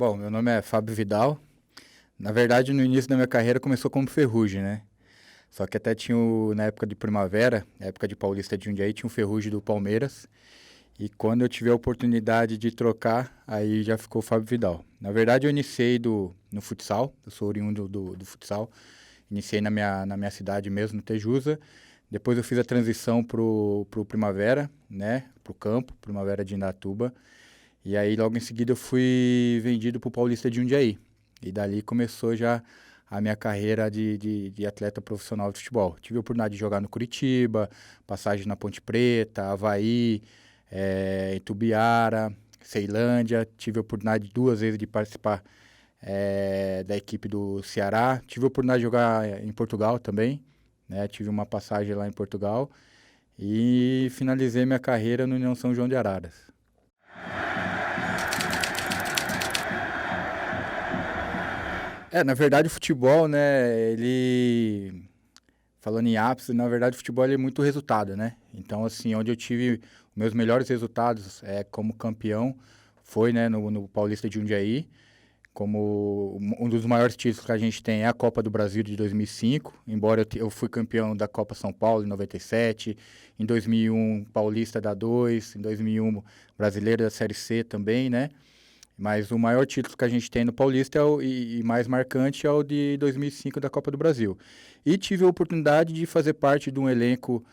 Bom, meu nome é Fábio Vidal. Na verdade, no início da minha carreira começou como ferrugem, né? Só que até tinha, na época de primavera, na época de Paulista de Jundiaí, tinha um ferrugem do Palmeiras. E quando eu tive a oportunidade de trocar, aí já ficou Fábio Vidal. Na verdade, eu iniciei no futsal, eu sou oriundo do futsal. Iniciei na minha cidade mesmo, no Tejusa. Depois eu fiz a transição pro Primavera, né? Pro campo, Primavera de Indatuba. E aí, logo em seguida, eu fui vendido para o Paulista de Jundiaí. E dali começou já a minha carreira de atleta profissional de futebol. Tive a oportunidade de jogar no Curitiba, passagem na Ponte Preta, Avaí, Itubiara, Ceilândia. Tive a oportunidade 2 vezes de participar da equipe do Ceará. Tive a oportunidade de jogar em Portugal também, né? Tive uma passagem lá em Portugal. E finalizei minha carreira no União São João de Araras. Na verdade, o futebol, né, falando em ápice, na verdade, o futebol ele é muito resultado, né? Então, assim, onde eu tive meus melhores resultados como campeão foi, né, no Paulista de Jundiaí, como um dos maiores títulos que a gente tem é a Copa do Brasil de 2005, embora eu fui campeão da Copa São Paulo em 97, em 2001 Paulista da 2, em 2001 Brasileiro da Série C também, né? Mas o maior título que a gente tem no Paulista e mais marcante é o de 2005 da Copa do Brasil. E tive a oportunidade de fazer parte de um elenco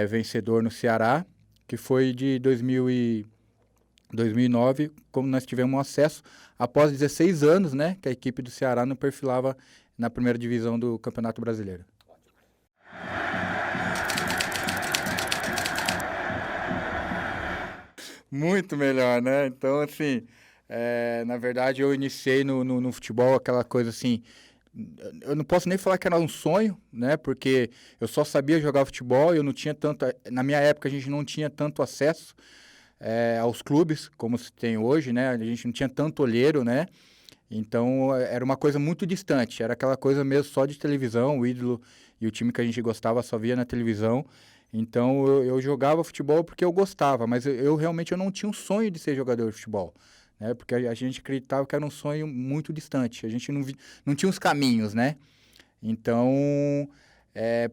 vencedor no Ceará, que foi de 2009, como nós tivemos um acesso após 16 anos, né, que a equipe do Ceará não perfilava na primeira divisão do Campeonato Brasileiro. Muito melhor, né? Então, assim, na verdade, eu iniciei no futebol aquela coisa assim. Eu não posso nem falar que era um sonho, né? Porque eu só sabia jogar futebol e eu não tinha tanto. Na minha época, a gente não tinha tanto acesso aos clubes como se tem hoje, né? A gente não tinha tanto olheiro, né? Então, era uma coisa muito distante. Era aquela coisa mesmo só de televisão, o ídolo e o time que a gente gostava só via na televisão. Então, eu jogava futebol porque eu gostava, mas eu realmente eu não tinha um sonho de ser jogador de futebol, né? Porque a gente acreditava que era um sonho muito distante. A gente não tinha os caminhos, né? Então,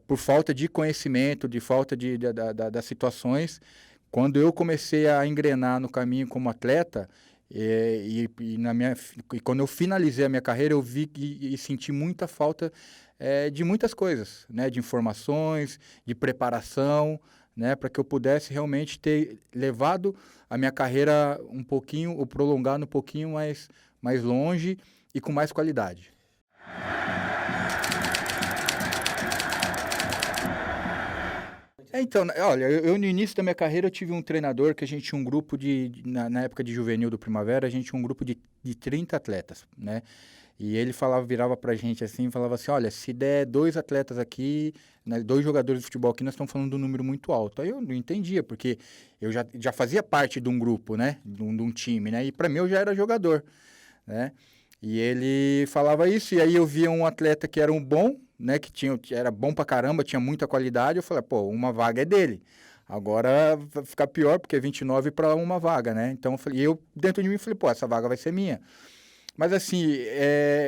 por falta de conhecimento, de falta das situações, quando eu comecei a engrenar no caminho como atleta, e quando eu finalizei a minha carreira, eu vi e senti muita falta de muitas coisas, né? De informações, de preparação, né? Para que eu pudesse realmente ter levado a minha carreira um pouquinho, ou prolongado um pouquinho mais longe e com mais qualidade. Então, olha, eu no início da minha carreira eu tive um treinador que a gente tinha um grupo na época de juvenil do Primavera, a gente tinha um grupo de 30 atletas, né? E ele virava pra gente assim, falava assim, olha, se der 2 atletas aqui, né, 2 jogadores de futebol aqui, nós estamos falando de um número muito alto. Aí eu não entendia, porque eu já fazia parte de um grupo, né? De um time, né? E pra mim eu já era jogador, né? E ele falava isso, e aí eu via um atleta que era um bom, né, era bom pra caramba, tinha muita qualidade, eu falei, pô, uma vaga é dele. Agora vai ficar pior, porque é 29 para uma vaga, né? Então eu dentro de mim falei, pô, essa vaga vai ser minha. Mas assim,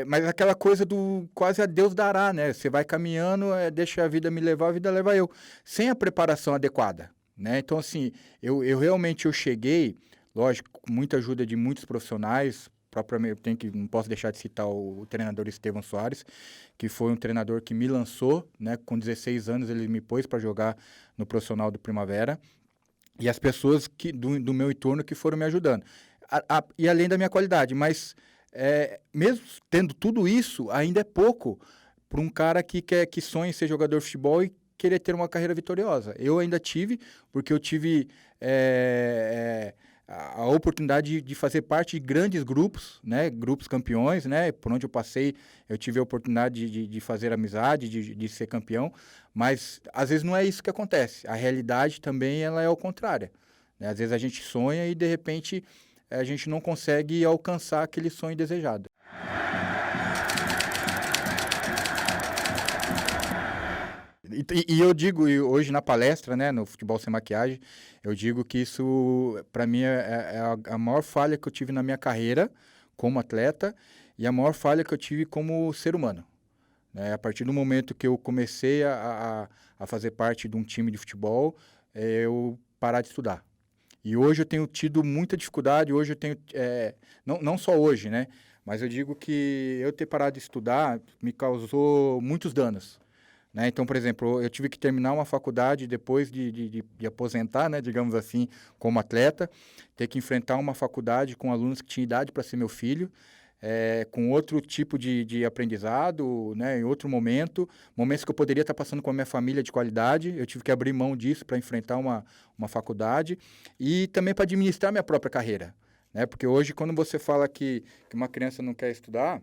mas aquela coisa do quase a Deus dará, né? Você vai caminhando, deixa a vida me levar, a vida leva eu. Sem a preparação adequada, né? Então assim, eu realmente eu cheguei, lógico, com muita ajuda de muitos profissionais, propriamente, não posso deixar de citar o treinador Estevão Soares, que foi um treinador que me lançou, né? Com 16 anos ele me pôs para jogar no profissional do Primavera, e as pessoas do meu entorno que foram me ajudando. E além da minha qualidade, mas mesmo tendo tudo isso, ainda é pouco para um cara que sonha em ser jogador de futebol e querer ter uma carreira vitoriosa. Eu ainda tive, porque eu tive a oportunidade de fazer parte de grandes grupos, né, grupos campeões, né, por onde eu passei, eu tive a oportunidade de fazer amizade, de ser campeão, mas às vezes não é isso que acontece. A realidade também ela é ao contrário, né? Às vezes a gente sonha e de repente a gente não consegue alcançar aquele sonho desejado. E eu digo, hoje na palestra, né, no Futebol Sem Maquiagem, eu digo que isso, para mim, é a maior falha que eu tive na minha carreira como atleta e a maior falha que eu tive como ser humano. Né? A partir do momento que eu comecei a fazer parte de um time de futebol, eu parar de estudar. E hoje eu tenho tido muita dificuldade, hoje eu tenho, não só hoje, né? Mas eu digo que eu ter parado de estudar me causou muitos danos. Né? Então, por exemplo, eu tive que terminar uma faculdade depois de aposentar, né, digamos assim, como atleta, ter que enfrentar uma faculdade com alunos que tinham idade para ser meu filho, com outro tipo de aprendizado, né, em outro momento, momentos que eu poderia estar passando com a minha família de qualidade, eu tive que abrir mão disso para enfrentar uma faculdade e também para administrar minha própria carreira. Né? Porque hoje, quando você fala que uma criança não quer estudar,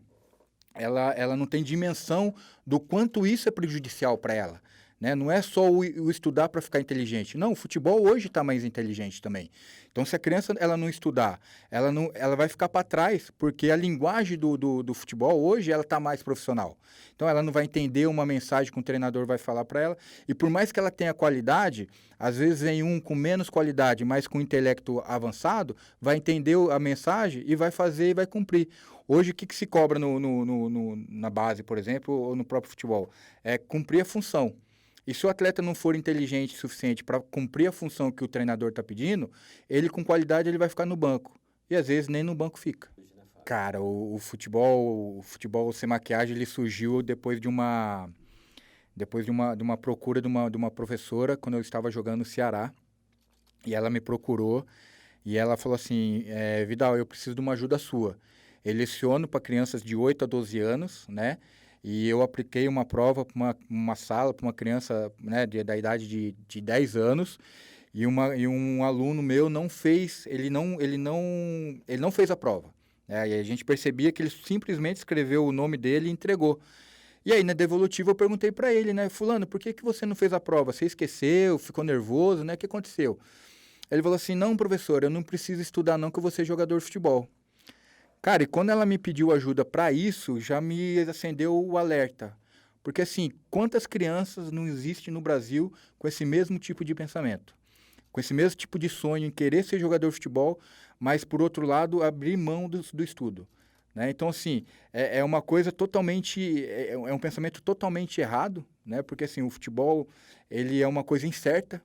ela não tem dimensão do quanto isso é prejudicial para ela. Né? Não é só o estudar para ficar inteligente. Não, o futebol hoje está mais inteligente também. Então, se a criança ela não estudar, ela vai ficar para trás, porque a linguagem do futebol hoje ela está mais profissional. Então, ela não vai entender uma mensagem que um treinador vai falar para ela. E por mais que ela tenha qualidade, às vezes vem um com menos qualidade, mas com intelecto avançado, vai entender a mensagem e vai fazer e vai cumprir. Hoje, o que se cobra na base, por exemplo, ou no próprio futebol? É cumprir a função. E se o atleta não for inteligente o suficiente para cumprir a função que o treinador está pedindo, ele com qualidade ele vai ficar no banco. E às vezes nem no banco fica. Cara, o futebol sem maquiagem, ele surgiu depois de uma procura de uma professora, quando eu estava jogando no Ceará. E ela me procurou e ela falou assim, Vidal, eu preciso de uma ajuda sua. Eu leciono para crianças de 8 a 12 anos, né? E eu apliquei uma prova para uma sala, para uma criança, né, da idade de 10 anos, e um aluno meu não fez, ele não fez a prova. Né? E a gente percebia que ele simplesmente escreveu o nome dele e entregou. E aí, na devolutiva, eu perguntei para ele, né, fulano, por que você não fez a prova? Você esqueceu, ficou nervoso, né? O que aconteceu? Ele falou assim, não, professor, eu não preciso estudar não, que eu vou ser jogador de futebol. Cara, e quando ela me pediu ajuda para isso, já me acendeu o alerta. Porque, assim, quantas crianças não existem no Brasil com esse mesmo tipo de pensamento? Com esse mesmo tipo de sonho em querer ser jogador de futebol, mas, por outro lado, abrir mão do estudo. Né? Então, assim, é uma coisa totalmente... É um pensamento totalmente errado, né? Porque, assim, o futebol, ele é uma coisa incerta.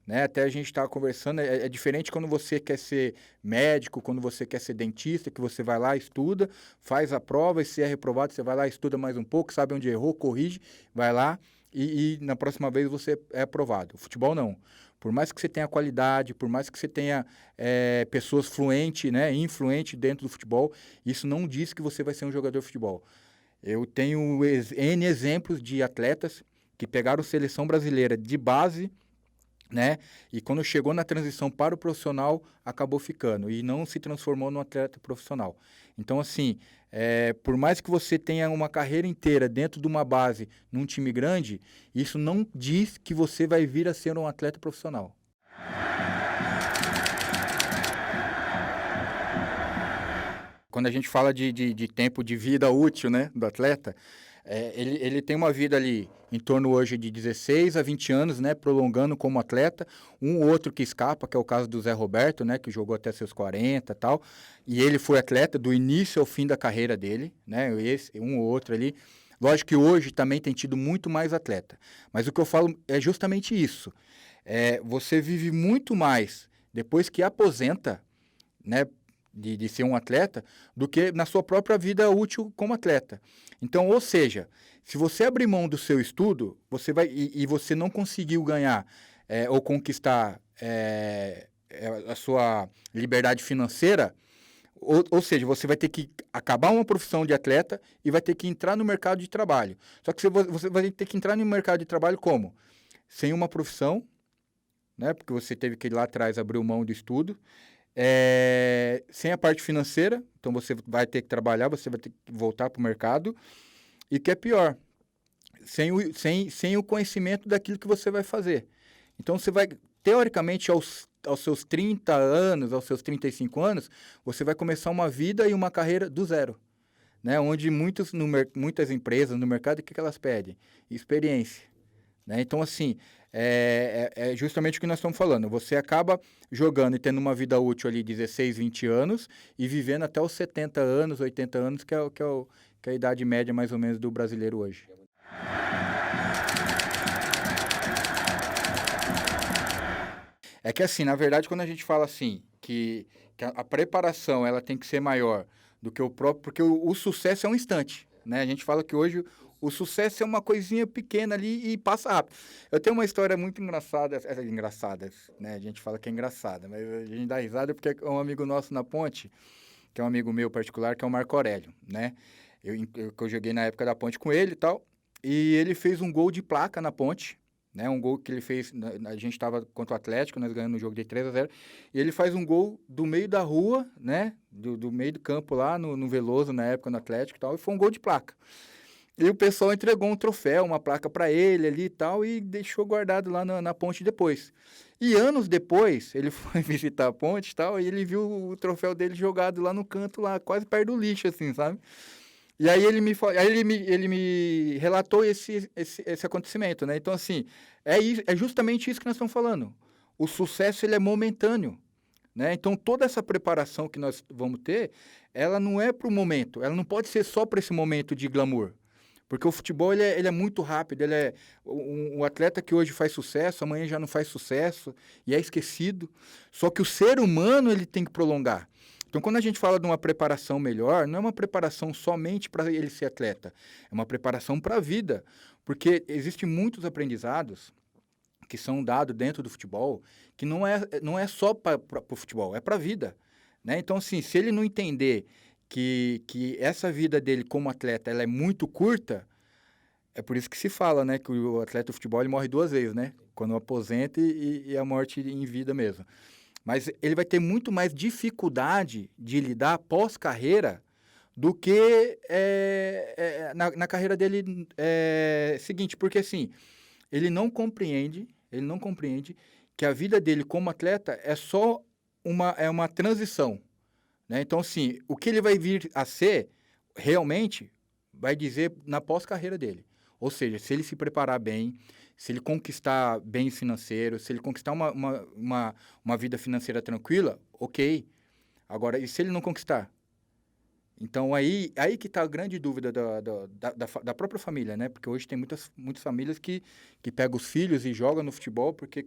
Né? Até a gente estava conversando, é diferente quando você quer ser médico, quando você quer ser dentista, que você vai lá, estuda, faz a prova e se é reprovado, você vai lá, estuda mais um pouco, sabe onde errou, corrige, vai lá e na próxima vez você é aprovado. O futebol não. Por mais que você tenha qualidade, por mais que você tenha pessoas fluentes, né, influentes dentro do futebol, isso não diz que você vai ser um jogador de futebol. Eu tenho N exemplos de atletas que pegaram seleção brasileira de base, né? E quando chegou na transição para o profissional, acabou ficando e não se transformou num atleta profissional. Então, assim, por mais que você tenha uma carreira inteira dentro de uma base, num time grande, isso não diz que você vai vir a ser um atleta profissional. Quando a gente fala de tempo de vida útil, né, do atleta, ele tem uma vida ali em torno hoje de 16 a 20 anos, né, prolongando como atleta, um ou outro que escapa, que é o caso do Zé Roberto, né, que jogou até seus 40 e tal, e ele foi atleta do início ao fim da carreira dele, né, um ou outro ali. Lógico que hoje também tem tido muito mais atleta, mas o que eu falo é justamente isso, você vive muito mais depois que aposenta, né, de ser um atleta, do que na sua própria vida útil como atleta. Então, ou seja, se você abrir mão do seu estudo, você vai e você não conseguiu ganhar ou conquistar a sua liberdade financeira, ou seja, você vai ter que acabar uma profissão de atleta e vai ter que entrar no mercado de trabalho. Só que você vai ter que entrar no mercado de trabalho como? Sem uma profissão, né? Porque você teve que ir lá atrás abrir mão do estudo, sem a parte financeira, então você vai ter que trabalhar, você vai ter que voltar para o mercado, e que é pior, sem o conhecimento daquilo que você vai fazer. Então você vai, teoricamente, aos seus 30 anos, aos seus 35 anos, você vai começar uma vida e uma carreira do zero. Né? Onde muitas empresas no mercado, o que elas pedem? Experiência. né? Então, assim, é justamente o que nós estamos falando. Você acaba jogando e tendo uma vida útil ali 16, 20 anos e vivendo até os 70 anos, 80 anos, que é a idade média mais ou menos do brasileiro hoje. É que assim, na verdade, quando a gente fala assim, que a preparação ela tem que ser maior do que o próprio, porque o sucesso é um instante, né? A gente fala que hoje o sucesso é uma coisinha pequena ali e passa rápido. Eu tenho uma história muito engraçada, né? A gente fala que é engraçada, mas a gente dá risada porque é um amigo nosso na Ponte, que é um amigo meu particular, que é o Marco Aurélio, né? Que eu joguei na época da Ponte com ele e tal, e ele fez um gol de placa na Ponte, né? Um gol que ele fez, a gente estava contra o Atlético, nós ganhamos o jogo de 3-0, e ele faz um gol do meio da rua, né? Do meio do campo lá, no Veloso, na época, no Atlético e tal, e foi um gol de placa. E o pessoal entregou um troféu, uma placa para ele ali e tal, e deixou guardado lá na Ponte depois. E anos depois, ele foi visitar a Ponte e tal, e ele viu o troféu dele jogado lá no canto, lá, quase perto do lixo, assim, sabe? E aí ele me relatou esse acontecimento, né? Então, assim, é justamente isso que nós estamos falando. O sucesso, ele é momentâneo, né? Então, toda essa preparação que nós vamos ter, ela não é para o momento, ela não pode ser só para esse momento de glamour. Porque o futebol, ele é muito rápido, um atleta que hoje faz sucesso, amanhã já não faz sucesso, e é esquecido. Só que o ser humano, ele tem que prolongar. Então, quando a gente fala de uma preparação melhor, não é uma preparação somente para ele ser atleta, é uma preparação para a vida. Porque existem muitos aprendizados que são dados dentro do futebol, que não é só para o futebol, é para a vida. Né? Então, assim, se ele não entender que essa vida dele como atleta ela é muito curta, é por isso que se fala, né, que o atleta de futebol ele morre duas vezes, né? Quando aposenta e a morte em vida mesmo. Mas ele vai ter muito mais dificuldade de lidar pós-carreira do que na carreira dele seguinte, porque assim, ele não compreende que a vida dele como atleta é só uma transição. Né? Então, assim, o que ele vai vir a ser, realmente, vai dizer na pós-carreira dele. Ou seja, se ele se preparar bem, se ele conquistar bens financeiros, se ele conquistar uma vida financeira tranquila, ok. Agora, e se ele não conquistar? Então, aí que está a grande dúvida da própria família, né? Porque hoje tem muitas famílias que pegam os filhos e jogam no futebol porque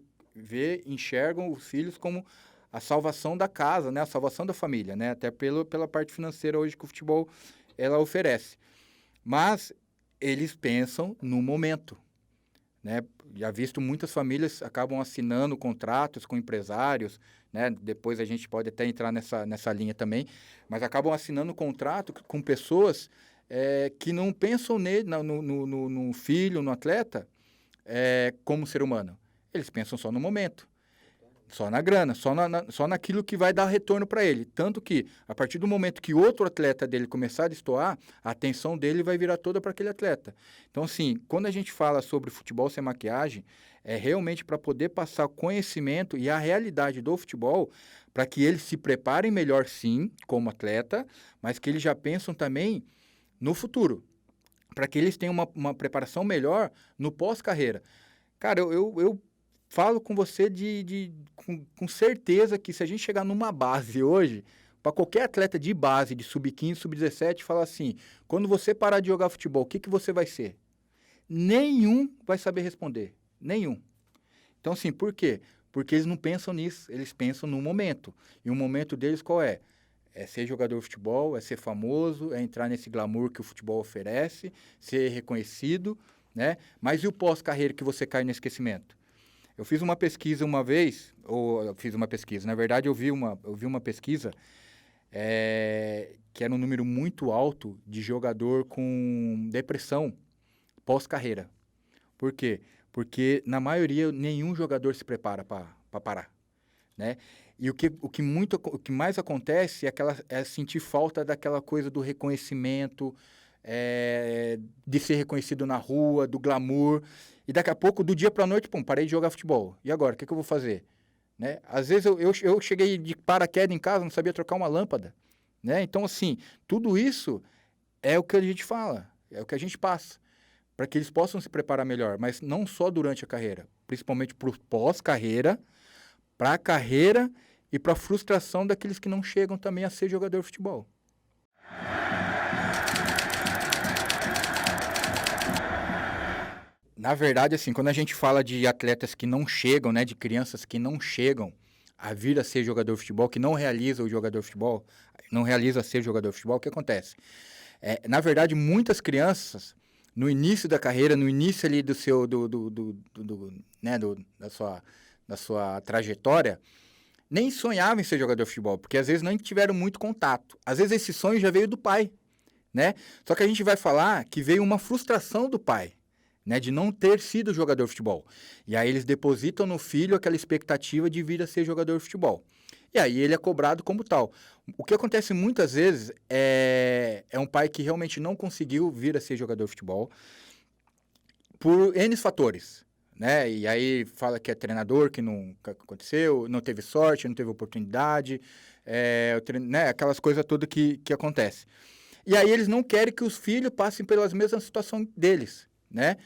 enxergam os filhos como a salvação da casa, né? A salvação da família, né? Até pela parte financeira hoje que o futebol ela oferece. Mas eles pensam no momento, né? Já visto muitas famílias acabam assinando contratos com empresários, né? Depois a gente pode até entrar nessa linha também, mas acabam assinando contrato com pessoas que não pensam no filho, no atleta, como ser humano. Eles pensam só no momento. Só na grana, só naquilo que vai dar retorno para ele. Tanto que, a partir do momento que outro atleta dele começar a destoar, a atenção dele vai virar toda para aquele atleta. Então, assim, quando a gente fala sobre futebol sem maquiagem, é realmente para poder passar conhecimento e a realidade do futebol, para que eles se preparem melhor, sim, como atleta, mas que eles já pensam também no futuro, para que eles tenham uma preparação melhor no pós-carreira. Cara, eu falo com você com certeza que se a gente chegar numa base hoje, para qualquer atleta de base, de sub-15, sub-17, falar assim, quando você parar de jogar futebol, o que você vai ser? Nenhum vai saber responder. Nenhum. Então, assim, por quê? Porque eles não pensam nisso, eles pensam no momento. E o momento deles qual é? É ser jogador de futebol, é ser famoso, é entrar nesse glamour que o futebol oferece, ser reconhecido, né? Mas e o pós-carreira que você cai no esquecimento? Eu fiz uma pesquisa uma vez, na verdade eu vi uma pesquisa que era um número muito alto de jogador com depressão pós-carreira. Por quê? Porque, na maioria, nenhum jogador se prepara para parar, né? E o que mais acontece é sentir falta daquela coisa do reconhecimento, de ser reconhecido na rua, do glamour. E daqui a pouco, do dia para a noite, pum, parei de jogar futebol. E agora, o que eu vou fazer? Né? Às vezes eu cheguei de paraquedas em casa, não sabia trocar uma lâmpada. Né? Então, assim, tudo isso é o que a gente fala, é o que a gente passa. para que eles possam se preparar melhor, mas não só durante a carreira, principalmente para o pós-carreira, para a carreira e para a frustração daqueles que não chegam também a ser jogador de futebol. Na verdade, assim, quando a gente fala de atletas que não chegam, né, de crianças que não chegam a vir a ser jogador de futebol, que não realiza o jogador de futebol, não realiza ser jogador de futebol, o que acontece? Na verdade, muitas crianças, no início da carreira, no início ali do seu, né, da sua trajetória, nem sonhavam em ser jogador de futebol, porque às vezes não tiveram muito contato. Às vezes esse sonho já veio do pai, né? Só que a gente vai falar que veio uma frustração do pai, né, de não ter sido jogador de futebol. E aí eles depositam no filho aquela expectativa de vir a ser jogador de futebol. E aí ele é cobrado como tal. O que acontece muitas vezes é um pai que realmente não conseguiu vir a ser jogador de futebol por N fatores, né? E aí fala que é treinador, que não aconteceu, não teve sorte, não teve oportunidade, né? Aquelas coisas todas que acontecem. E aí eles não querem que os filhos passem pelas mesmas situações deles, né?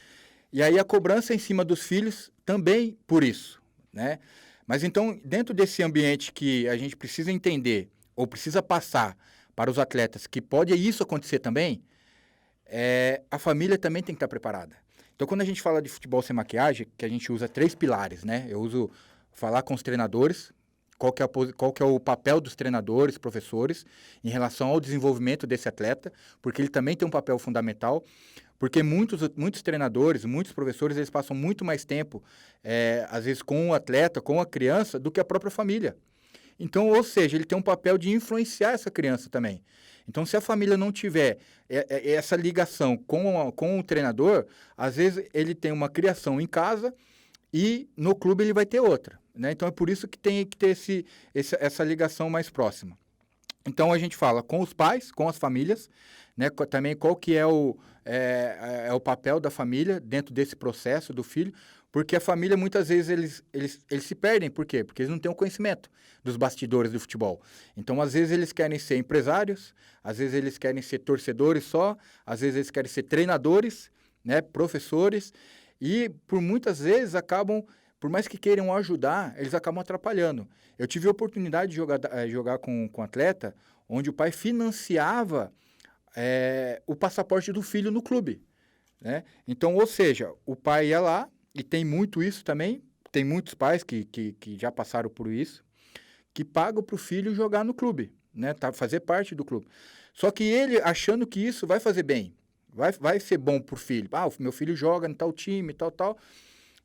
E aí a cobrança em cima dos filhos também por isso, né? Mas então, dentro desse ambiente que a gente precisa entender, ou precisa passar para os atletas, que pode isso acontecer também, a família também tem que estar preparada. Então, quando a gente fala de futebol sem maquiagem, que a gente usa 3 pilares, né? Eu uso falar com os treinadores, qual que é o papel dos treinadores, professores, em relação ao desenvolvimento desse atleta, porque ele também tem um papel fundamental, porque muitos treinadores, muitos professores, eles passam muito mais tempo, às vezes, com o atleta, com a criança, do que a própria família. Então, ou seja, ele tem um papel de influenciar essa criança também. Então, se a família não tiver essa ligação com o treinador, às vezes ele tem uma criação em casa e no clube ele vai ter outra, né? Então, é por isso que tem que ter essa ligação mais próxima. Então, a gente fala com os pais, com as famílias, né? Também qual que é o papel da família dentro desse processo do filho, porque a família, muitas vezes, eles se perdem. Por quê? Porque eles não têm o conhecimento dos bastidores do futebol. Então, às vezes, eles querem ser empresários, às vezes, eles querem ser torcedores só, às vezes, eles querem ser treinadores, né? Professores, e por muitas vezes acabam, por mais que queiram ajudar, eles acabam atrapalhando. Eu tive a oportunidade de jogar com um atleta, onde o pai financiava o passaporte do filho no clube, né? Então, ou seja, o pai ia lá, e tem muito isso também, tem muitos pais que já passaram por isso, que pagam para o filho jogar no clube, né? Fazer parte do clube. Só que ele, achando que isso vai fazer bem, vai ser bom para o filho. O meu filho joga em tal time, tal.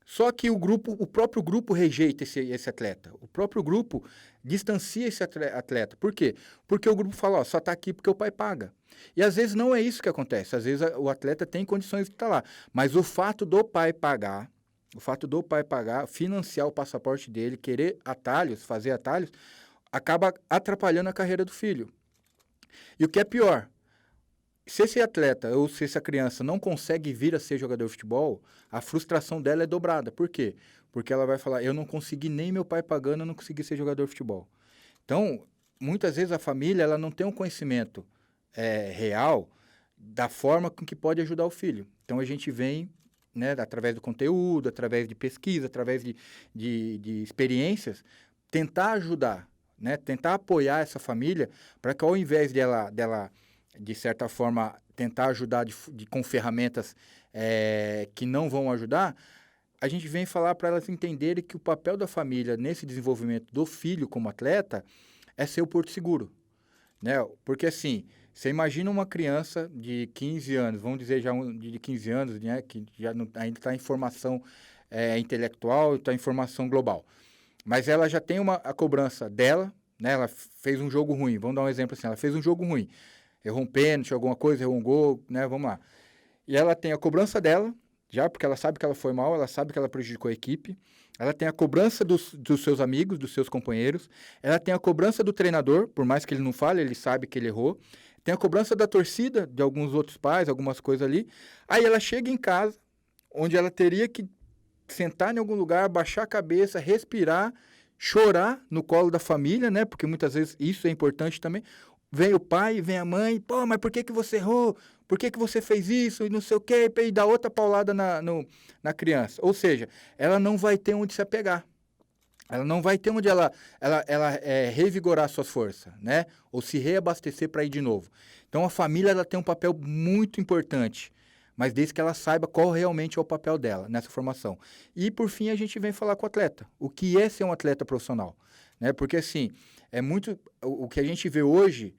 Só que o próprio grupo rejeita esse atleta. O próprio grupo distancia esse atleta. Por quê? Porque o grupo fala, só está aqui porque o pai paga. E às vezes não é isso que acontece. Às vezes o atleta tem condições de estar lá. Mas o fato do pai pagar, financiar o passaporte dele, querer atalhos, fazer atalhos, acaba atrapalhando a carreira do filho. E o que é pior, se esse atleta ou se essa criança não consegue vir a ser jogador de futebol, a frustração dela é dobrada. Por quê? Porque ela vai falar, eu não consegui nem meu pai pagando, eu não consegui ser jogador de futebol. Então, muitas vezes a família ela não tem um conhecimento real da forma com que pode ajudar o filho. Então, a gente vem, né, através do conteúdo, através de pesquisa, através de experiências, tentar ajudar, né, tentar apoiar essa família para que ao invés dela de certa forma, tentar ajudar com ferramentas que não vão ajudar, a gente vem falar para elas entenderem que o papel da família nesse desenvolvimento do filho como atleta é ser o porto seguro, né? Porque assim, você imagina uma criança de 15 anos, vamos dizer já de 15 anos, né, que já ainda está em formação intelectual, está em formação global, mas ela já tem a cobrança dela, né? Ela fez um jogo ruim, vamos dar um exemplo assim, ela fez um jogo ruim, errou um pênalti, alguma coisa, errou um gol, né? Vamos lá. E ela tem a cobrança dela, já porque ela sabe que ela foi mal, ela sabe que ela prejudicou a equipe. Ela tem a cobrança dos seus amigos, dos seus companheiros. Ela tem a cobrança do treinador, por mais que ele não fale, ele sabe que ele errou. Tem a cobrança da torcida, de alguns outros pais, algumas coisas ali. Aí ela chega em casa, onde ela teria que sentar em algum lugar, baixar a cabeça, respirar, chorar no colo da família, né? Porque muitas vezes isso é importante também. Vem o pai, vem a mãe, mas por que você errou? por que você fez isso e não sei o quê, e dá outra paulada na criança. Ou seja, ela não vai ter onde se apegar. Ela não vai ter onde revigorar suas forças, né? Ou se reabastecer para ir de novo. Então, a família ela tem um papel muito importante, mas desde que ela saiba qual realmente é o papel dela nessa formação. E, por fim, a gente vem falar com o atleta. O que é ser um atleta profissional? Né? Porque, assim, é muito... O que a gente vê hoje,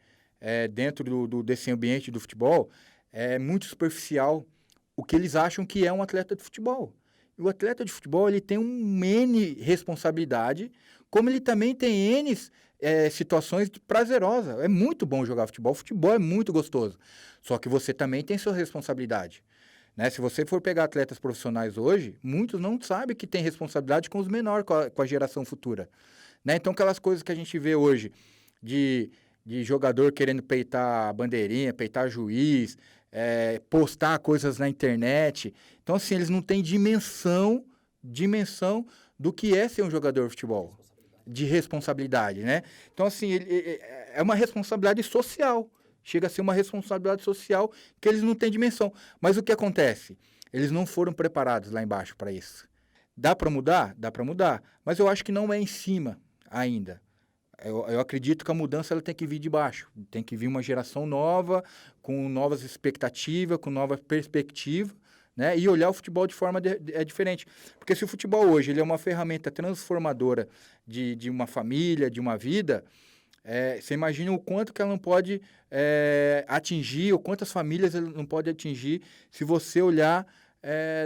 dentro desse ambiente do futebol, é muito superficial o que eles acham que é um atleta de futebol. O atleta de futebol ele tem um N responsabilidade, como ele também tem N situações prazerosas. É muito bom jogar futebol, futebol é muito gostoso. Só que você também tem sua responsabilidade. Né? Se você for pegar atletas profissionais hoje, muitos não sabem que tem responsabilidade com os menores, com a geração futura. Né? Então, aquelas coisas que a gente vê hoje de jogador querendo peitar bandeirinha, peitar juiz, postar coisas na internet. Então, assim, eles não têm dimensão do que é ser um jogador de futebol, de responsabilidade, né? Então, assim, é uma responsabilidade social. Chega a ser uma responsabilidade social que eles não têm dimensão. Mas o que acontece? Eles não foram preparados lá embaixo para isso. Dá para mudar? Dá para mudar. Mas eu acho que não é em cima ainda. Eu acredito que a mudança ela tem que vir de baixo. Tem que vir uma geração nova, com novas expectativas, com nova perspectiva, né? E olhar o futebol de forma diferente. Porque se o futebol hoje ele é uma ferramenta transformadora de uma família, de uma vida, você imagina o quanto que ela não pode atingir, ou quantas famílias ela não pode atingir se você olhar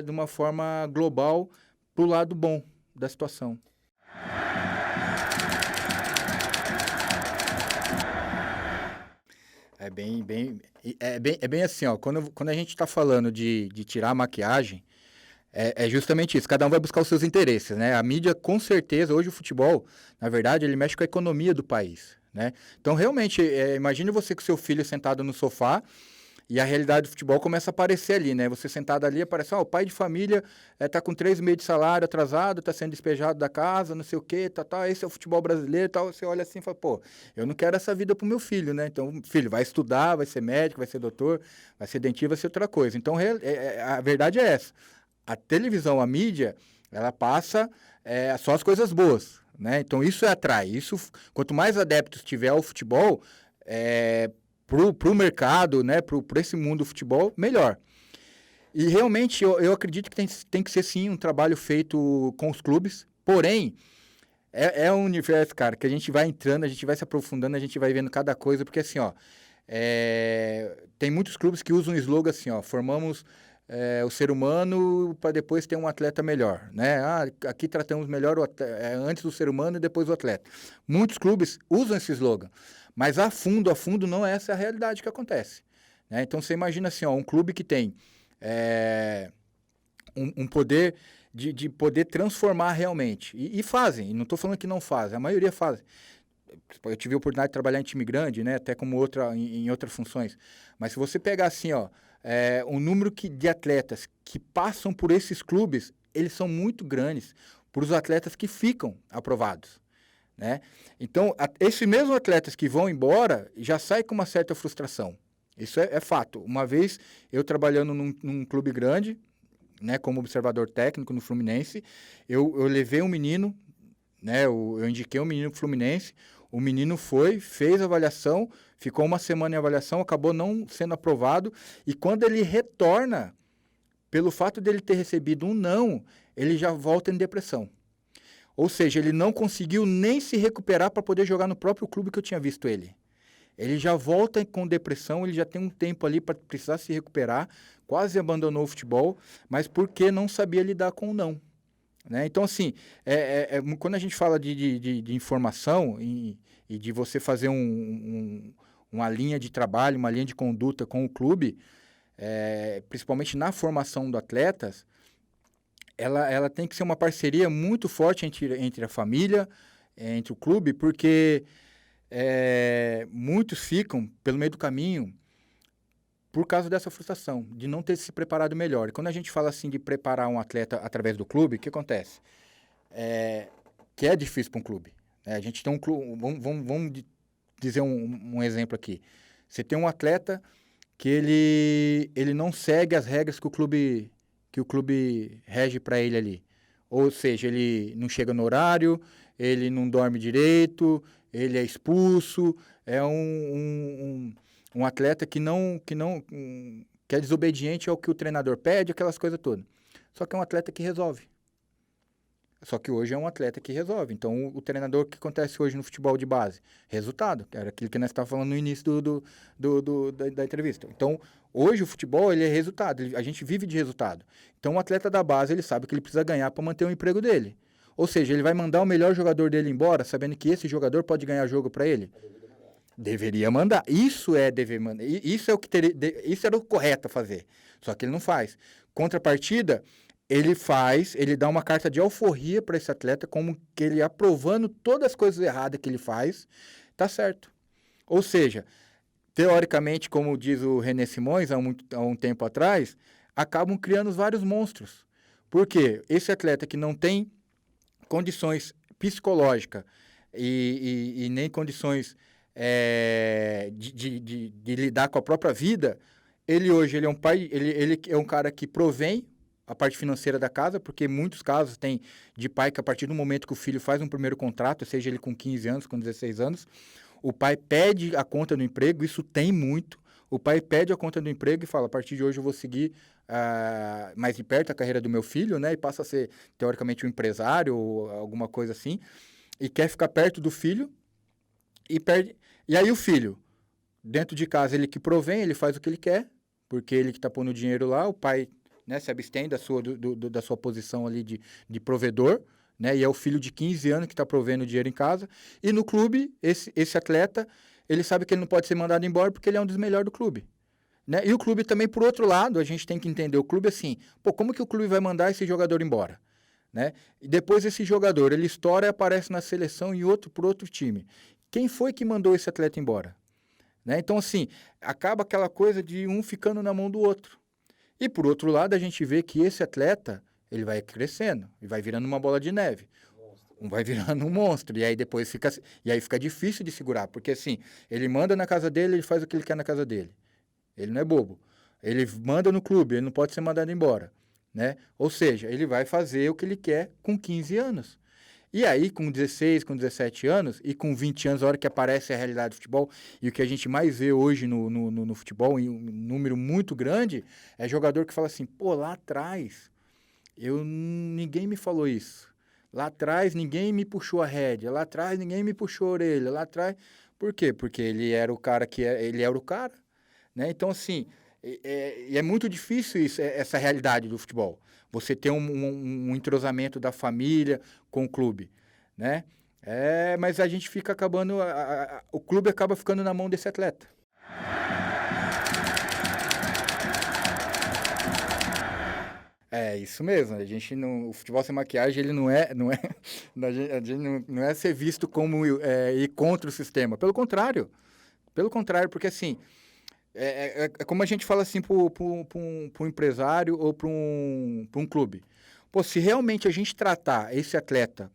de uma forma global para o lado bom da situação. É bem assim, ó. Quando a gente está falando de tirar a maquiagem, é justamente isso. Cada um vai buscar os seus interesses, né? A mídia, com certeza, hoje o futebol, na verdade, ele mexe com a economia do país, né? Então, realmente, imagine você com seu filho sentado no sofá e a realidade do futebol começa a aparecer ali, né? Você sentado ali, aparece, o pai de família tá com 3 meses de salário atrasado, tá sendo despejado da casa, não sei o quê, esse é o futebol brasileiro e tal. Você olha assim e fala, pô, eu não quero essa vida pro meu filho, né? Então, filho, vai estudar, vai ser médico, vai ser doutor, vai ser dentista, vai ser outra coisa. Então, a verdade é essa. A televisão, a mídia, ela passa só as coisas boas, né? Então, isso atrai. Quanto mais adeptos tiver ao futebol, pro mercado, né, pro esse mundo do futebol, melhor. E realmente eu acredito que tem que ser sim um trabalho feito com os clubes, porém, é um universo, cara, que a gente vai entrando, a gente vai se aprofundando, a gente vai vendo cada coisa, porque assim, ó, tem muitos clubes que usam um slogan assim, ó, formamos o ser humano para depois ter um atleta melhor, né? Aqui tratamos melhor antes do ser humano e depois o atleta. Muitos clubes usam esse slogan, mas a fundo não é essa a realidade que acontece, né? Então, você imagina assim, ó, um clube que tem um poder de poder transformar realmente. E fazem, não estou falando que não fazem, a maioria fazem. Eu tive a oportunidade de trabalhar em time grande, né? Até como em outras funções. Mas se você pegar assim, ó, o número de atletas que passam por esses clubes, eles são muito grandes para os atletas que ficam aprovados, né? Então, esses mesmos atletas que vão embora já saem com uma certa frustração. Isso é fato. Uma vez, eu trabalhando num clube grande, né, como observador técnico no Fluminense, eu levei um menino, né, eu indiquei um menino pro Fluminense, o menino fez a avaliação, ficou uma semana em avaliação, acabou não sendo aprovado, e quando ele retorna, pelo fato dele ter recebido um não, ele já volta em depressão. Ou seja, ele não conseguiu nem se recuperar para poder jogar no próprio clube que eu tinha visto ele. Ele já volta com depressão, ele já tem um tempo ali para precisar se recuperar, quase abandonou o futebol, mas porque não sabia lidar com o não. Né? Então, assim, quando a gente fala de informação e de você fazer uma linha de trabalho, uma linha de conduta com o clube, principalmente na formação do atletas, ela tem que ser uma parceria muito forte entre a família, entre o clube, porque muitos ficam pelo meio do caminho por causa dessa frustração, de não ter se preparado melhor. E quando a gente fala assim de preparar um atleta através do clube, o que acontece? Que é difícil para um clube. A gente tem um clube, vamos dizer um exemplo aqui. Você tem um atleta que ele não segue as regras que o clube rege para ele ali. Ou seja, ele não chega no horário, ele não dorme direito, ele é expulso, é um atleta que é desobediente ao que o treinador pede, aquelas coisas todas. Só que é um atleta que resolve. Só que hoje é um atleta que resolve. Então, o treinador, o que acontece hoje no futebol de base? Resultado. Era aquilo que nós estávamos falando no início da entrevista. Então, hoje o futebol ele é resultado. A gente vive de resultado. Então, o atleta da base, ele sabe que ele precisa ganhar para manter o emprego dele. Ou seja, ele vai mandar o melhor jogador dele embora, sabendo que esse jogador pode ganhar jogo para ele? Deveria mandar. Isso é dever mandar. Isso é o que isso era o correto a fazer. Só que ele não faz. Contrapartida, ele dá uma carta de alforria para esse atleta, como que ele aprovando todas as coisas erradas que ele faz, tá certo. Ou seja, teoricamente, como diz o René Simões há um tempo atrás, acabam criando vários monstros. Por quê? Esse atleta que não tem condições psicológicas e nem condições de lidar com a própria vida, ele é um pai, ele é um cara que provém a parte financeira da casa, porque muitos casos tem de pai que a partir do momento que o filho faz um primeiro contrato, seja ele com 15 anos, com 16 anos, o pai pede a conta do emprego, isso tem muito, o pai pede a conta do emprego e fala, a partir de hoje eu vou seguir mais de perto a carreira do meu filho, né, e passa a ser, teoricamente, um empresário ou alguma coisa assim, e quer ficar perto do filho, e aí o filho, dentro de casa, ele que provém, ele faz o que ele quer, porque ele que está pondo o dinheiro lá, o pai, né, se abstém da sua posição ali de provedor, né, e é o filho de 15 anos que está provendo dinheiro em casa, e no clube, esse atleta, ele sabe que ele não pode ser mandado embora porque ele é um dos melhores do clube. Né? E o clube também, por outro lado, a gente tem que entender, o clube assim, como que o clube vai mandar esse jogador embora? Né? E depois esse jogador, ele estoura e aparece na seleção por outro time. Quem foi que mandou esse atleta embora? Né? Então, assim, acaba aquela coisa de um ficando na mão do outro. E, por outro lado, a gente vê que esse atleta, ele vai crescendo, e vai virando uma bola de neve. Vai virando um monstro. E aí depois fica difícil de segurar, porque assim, ele manda na casa dele, ele faz o que ele quer na casa dele. Ele não é bobo. Ele manda no clube, ele não pode ser mandado embora. Né? Ou seja, ele vai fazer o que ele quer com 15 anos. E aí, com 16, com 17 anos, e com 20 anos, a hora que aparece a realidade do futebol, e o que a gente mais vê hoje no futebol, em um número muito grande, é jogador que fala assim, pô, lá atrás, ninguém me falou isso. Lá atrás, ninguém me puxou a rédea. Lá atrás, ninguém me puxou a orelha. Lá atrás... Por quê? Porque ele era o cara ele era o cara. Né? Então, assim, é muito difícil essa realidade do futebol. Você ter um entrosamento da família com o clube, né? Mas a gente fica acabando... o clube acaba ficando na mão desse atleta. É isso mesmo. O futebol sem maquiagem ele a gente não é ser visto como ir contra o sistema. Pelo contrário, porque assim é como a gente fala assim para um empresário ou para um clube. Pô, se realmente a gente tratar esse atleta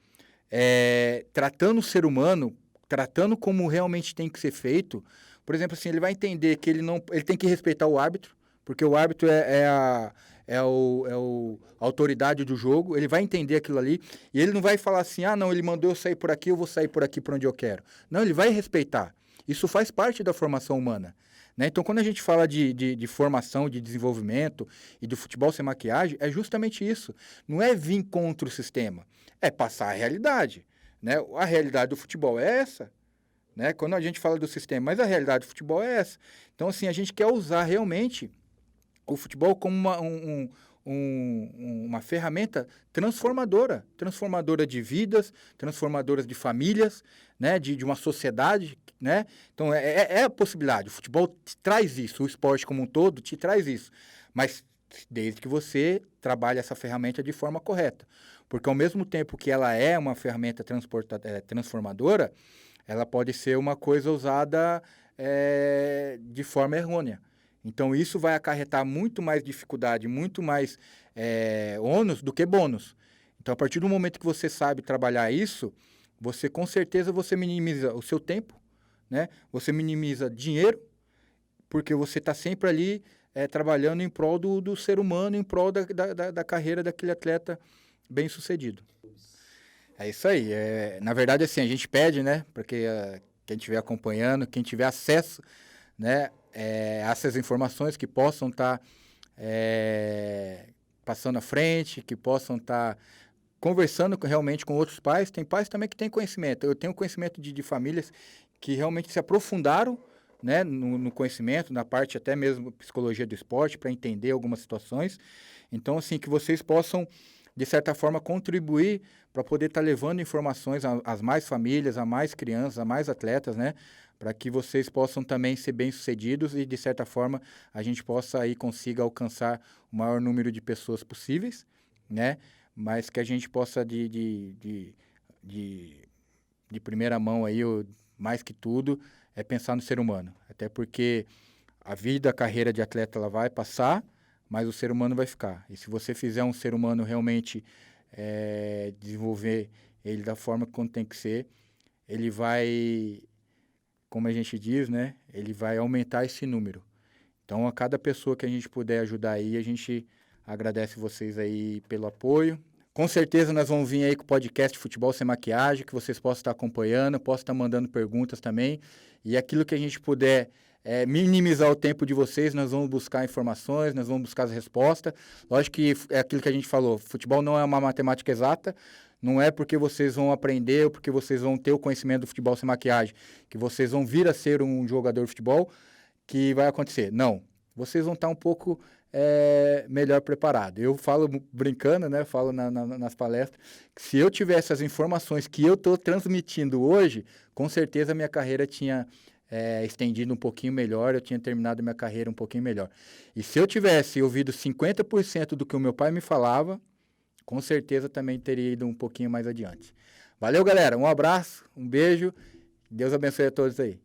tratando o ser humano, tratando como realmente tem que ser feito, por exemplo, assim, ele vai entender que ele tem que respeitar o árbitro, porque o árbitro a autoridade do jogo, ele vai entender aquilo ali, e ele não vai falar assim, não, ele mandou eu sair por aqui, eu vou sair por aqui para onde eu quero. Não, ele vai respeitar. Isso faz parte da formação humana. Né? Então, quando a gente fala de formação, de desenvolvimento e do futebol sem maquiagem, é justamente isso. Não é vir contra o sistema, é passar a realidade. Né? A realidade do futebol é essa. Né? Quando a gente fala do sistema, mas a realidade do futebol é essa. Então, assim, a gente quer usar realmente o futebol como uma ferramenta transformadora de vidas, transformadora de famílias, né, de uma sociedade, né? Então, é a possibilidade. O futebol te traz isso, o esporte como um todo te traz isso, mas desde que você trabalhe essa ferramenta de forma correta. Porque, ao mesmo tempo que ela é uma ferramenta transformadora, ela pode ser uma coisa usada de forma errônea. Então, isso vai acarretar muito mais dificuldade, muito mais ônus do que bônus. Então, a partir do momento que você sabe trabalhar isso, com certeza, você minimiza o seu tempo, né? Você minimiza dinheiro, porque você está sempre ali trabalhando em prol do ser humano, em prol da carreira daquele atleta bem-sucedido. É isso aí. Na verdade, assim, a gente pede, né, para que quem estiver acompanhando, quem tiver acesso, né, a essas informações que possam estar passando à frente, que possam estar conversando realmente com outros pais. Tem pais também que têm conhecimento. Eu tenho conhecimento de famílias que realmente se aprofundaram, né, no conhecimento, na parte até mesmo psicologia do esporte, para entender algumas situações. Então, assim, que vocês possam, de certa forma, contribuir para poder estar levando informações às mais famílias, a mais crianças, a mais atletas, né, para que vocês possam também ser bem-sucedidos e, de certa forma, a gente possa aí consiga alcançar o maior número de pessoas possíveis, né, mas que a gente possa, de primeira mão aí, mais que tudo, pensar no ser humano. Até porque a vida, a carreira de atleta, ela vai passar, mas o ser humano vai ficar. E se você fizer um ser humano realmente desenvolver ele da forma como tem que ser, ele vai, como a gente diz, né? Ele vai aumentar esse número. Então, a cada pessoa que a gente puder ajudar aí, a gente agradece vocês aí pelo apoio. Com certeza nós vamos vir aí com o podcast Futebol Sem Maquiagem, que vocês possam estar acompanhando, possam estar mandando perguntas também. E aquilo que a gente puder minimizar o tempo de vocês, nós vamos buscar informações, nós vamos buscar as respostas. Lógico que é aquilo que a gente falou, futebol não é uma matemática exata, não é porque vocês vão aprender ou porque vocês vão ter o conhecimento do futebol sem maquiagem, que vocês vão vir a ser um jogador de futebol, que vai acontecer. Não, vocês vão estar um pouco melhor preparado. Eu falo brincando, né? Falo nas palestras, que se eu tivesse as informações que eu estou transmitindo hoje, com certeza a minha carreira tinha estendido um pouquinho melhor, eu tinha terminado minha carreira um pouquinho melhor. E se eu tivesse ouvido 50% do que o meu pai me falava, com certeza também teria ido um pouquinho mais adiante. Valeu, galera. Um abraço, um beijo. Deus abençoe a todos aí.